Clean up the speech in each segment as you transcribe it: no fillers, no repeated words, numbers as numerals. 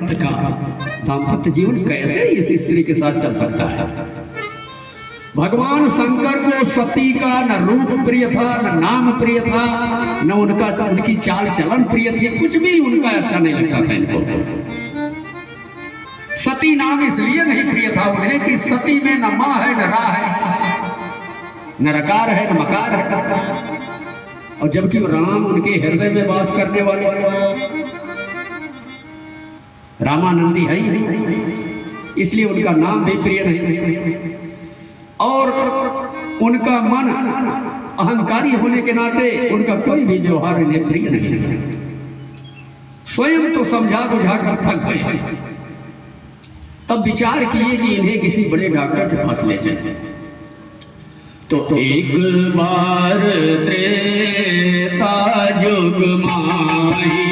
भक्त का दाम्पत्य जीवन कैसे इस स्त्री के साथ चल सकता है। भगवान शंकर को सती का न रूप प्रिय था, न नाम प्रिय था, न उनकी चाल चलन प्रिय थी, कुछ भी उनका अच्छा नहीं लगता था इनको। सती नाम इसलिए नहीं प्रिय था उन्हें कि सती में न माँ है, न रा है, न रकार है, न मकार है, और जबकि राम उनके हृदय में वास करने वाले रामानंदी है ही नहीं, इसलिए उनका नाम भी प्रिय नहीं। और उनका मन अहंकारी होने के नाते उनका कोई भी व्यवहार इन्हें प्रिय नहीं। स्वयं तो समझा बुझा कर थक गए, तब विचार किए कि इन्हें किसी बड़े डॉक्टर के पास ले चले। तो एक बार त्रेता जुग माही,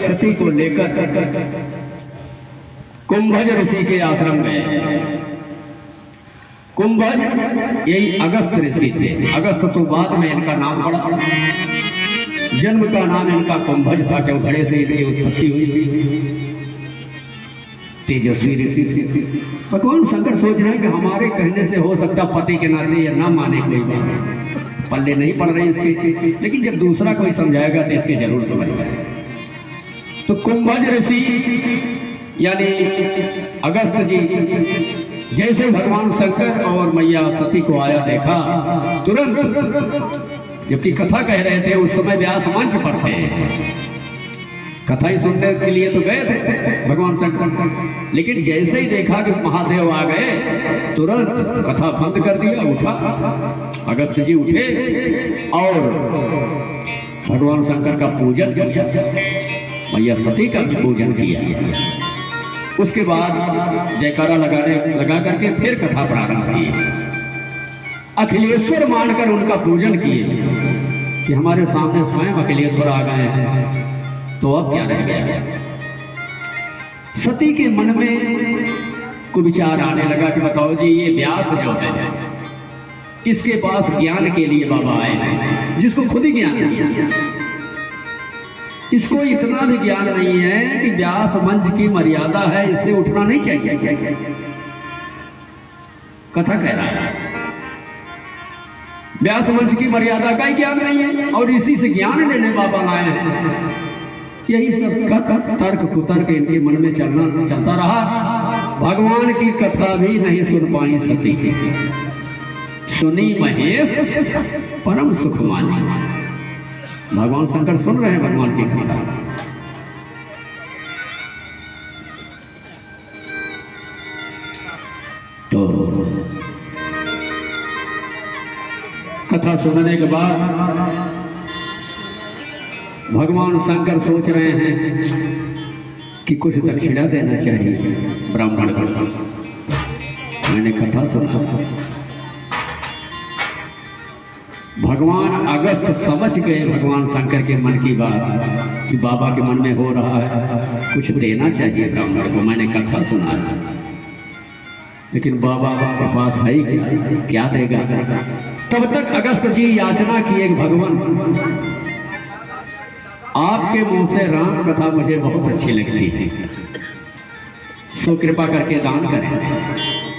सती को लेकर कुंभज ऋषि के आश्रम गए। कुंभज यही अगस्त ऋषि थे। अगस्त तो बाद में इनका नाम पड़ा, जन्म का नाम इनका कुंभज था, क्यों घड़े से इनकी उत्पत्ति हुई थी। तेजस्वी ऋषि थे। भगवान शंकर सोच रहे हैं कि हमारे कहने से हो सकता पति के नाते या ना माने कोई बात, पल्ले नहीं पड़ रही इसके, लेकिन जब दूसरा कोई समझाएगा तो इसके जरूर समझ आएगा। तो कुंभज ऋषि यानी अगस्त जी जैसे भगवान शंकर और मैया सती को आया देखा, तुरंत जबकि कथा कह रहे थे उस समय व्यास मंच पर थे, कथा ही सुनने के लिए तो गए थे भगवान शंकर, लेकिन जैसे ही देखा कि महादेव आ गए तुरंत कथा बंद कर दिया, उठा अगस्त जी उठे और भगवान शंकर का पूजन किया, मैया सती का भी पूजन किया। उसके बाद जयकारा लगा करके फिर कथा प्रारंभ की। अखिलेश्वर मानकर उनका पूजन किए कि हमारे सामने स्वयं अखिलेश्वर आ गए हैं, तो अब क्या रह गया। सती के मन में को विचार आने लगा कि बताओ जी, ये व्यास जो है इसके पास ज्ञान के लिए बाबा आए हैं, जिसको खुद ही ज्ञान है, इसको इतना भी ज्ञान नहीं है कि व्यास मंच की मर्यादा है, इससे उठना नहीं चाहिए। कथा कह रहा है व्यास मंच की मर्यादा का ही ज्ञान नहीं है और इसी से ज्ञान लेने बाबा लाए हैं। यही सब का तर्क कुतर्क इनके मन में चलता रहा। भगवान की कथा भी नहीं सुन पाई सती, सुनी महेश परम सुख मानी। भगवान शंकर सुन रहे हैं भगवान की कथा। तो कथा सुनने के बाद भगवान शंकर सोच रहे हैं कि कुछ दक्षिणा देना चाहिए ब्राह्मण को। मैंने कथा सुना, भगवान अगस्त समझ गए भगवान शंकर के मन की बात कि बाबा के मन में हो रहा है, कुछ देना चाहिए ब्राह्मण को। मैंने कथा सुना, लेकिन बाबा के पास है ही क्या देगा। तब तक अगस्त जी याचना किए भगवान आपके मुंह से राम कथा मुझे बहुत अच्छी लगती है, सो कृपा करके दान करें।